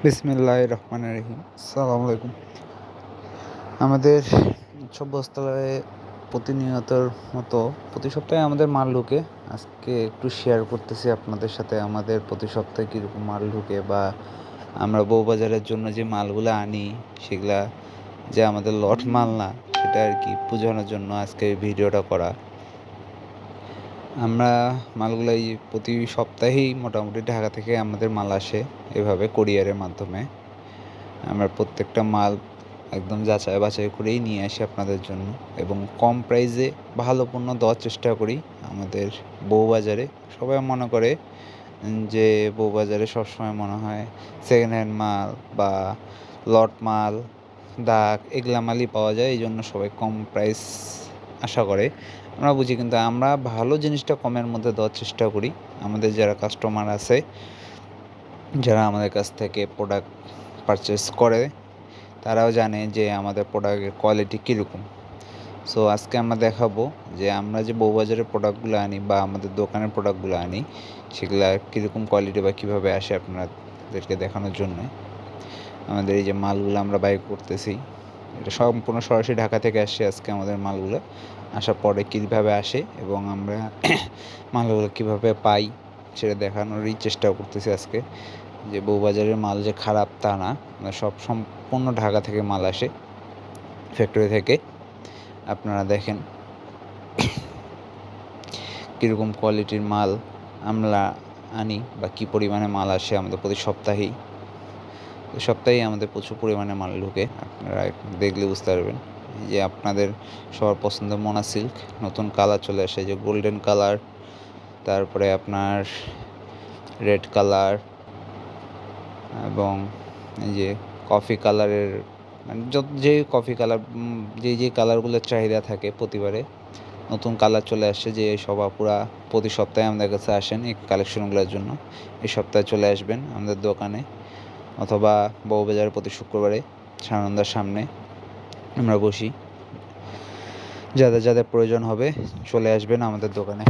বিসমিল্লাহির রহমানির রহিম। আসসালামু আলাইকুম। আমাদের উৎসব বস্ত্রালয়ে প্রতিনিয়তর মতো প্রতি সপ্তাহে আমাদের মাল ঢুকে। আজকে একটু শেয়ার করতেছি আপনাদের সাথে আমাদের প্রতি সপ্তাহে কীরকম মাল ঢুকে, বা আমরা বউবাজারের জন্য যে মালগুলো আনি সেগুলা যে আমাদের লট মাল না, সেটা আর কি বোঝানোর জন্য আজকে এই ভিডিওটা করা। আমরা মালগুলাই প্রতি সপ্তাহেই মোটামুটি ঢাকা থেকে আমাদের মাল আসে এভাবে কোরিয়ারের মাধ্যমে। আমরা প্রত্যেকটা মাল একদম যাচাই বাছাই করেই নিয়ে আসি আপনাদের জন্য, এবং কম প্রাইসে ভালো পণ্য দেওয়ার চেষ্টা করি। আমাদের বউবাজারে সবাই মনে করে যে বউবাজারে সবসময় মনে হয় সেকেন্ড হ্যান্ড মাল বা লট মাল, দাগ, এগুলা মালই পাওয়া যায়, এই জন্য সবাই কম প্রাইস আশা করে। আমরা বুঝি, কিন্তু আমরা ভালো জিনিসটা কমের মধ্যে দেওয়ার চেষ্টা করি। আমাদের যারা কাস্টমার আছে, যারা আমাদের কাছ থেকে প্রোডাক্ট পারচেস করে, তারাও জানে যে আমাদের প্রোডাক্টের কোয়ালিটি কীরকম। সো আজকে আমরা দেখাবো যে আমরা যে বউবাজারের প্রোডাক্টগুলো আনি বা আমাদের দোকানের প্রোডাক্টগুলো আনি, সেগুলো কীরকম কোয়ালিটি বা কীভাবে আসে আপনাদেরকে দেখানোর জন্য আমাদের এই যে মালগুলো আমরা বাই করতেছি, এটা সম্পূর্ণ সরাসরি ঢাকা থেকে আসছে। আজকে আমাদের মালগুলো আসার পরে কীভাবে আসে এবং আমরা মালগুলো কীভাবে পাই সেটা দেখানোরই চেষ্টা করতেছি আজকে। যে বউবাজারের মাল যে খারাপ তা না, সব সম্পূর্ণ ঢাকা থেকে মাল আসে, ফ্যাক্টরি থেকে। আপনারা দেখেন কীরকম কোয়ালিটির মাল আমরা আনি বা কী পরিমাণে মাল আসে আমাদের প্রতি সপ্তাহেই আমাদের প্রচুর পরিমাণে মাল ঢুকে। আপনারা দেখলে বুঝতে পারবেন যে আপনাদের সবার পছন্দের মোনা সিল্ক নতুন কালার চলে আসে, যে গোল্ডেন কালার, তারপরে আপনার রেড কালার এবং এই যে কফি কালারের, মানে যে কফি কালার, যে কালারগুলোর চাহিদা থাকে প্রতিবারে নতুন কালার চলে আসছে। যে সব আপুরা প্রতি সপ্তাহে আমাদের কাছে আসেন এই কালেকশনগুলোর জন্য, এই সপ্তাহে চলে আসবেন আমাদের দোকানে অথবা বউবাজারে প্রতি শুক্রবারে সানন্দার সামনে আমরা বসি। যাদের যাদের প্রয়োজন হবে চলে আসবেন আমাদের দোকানে।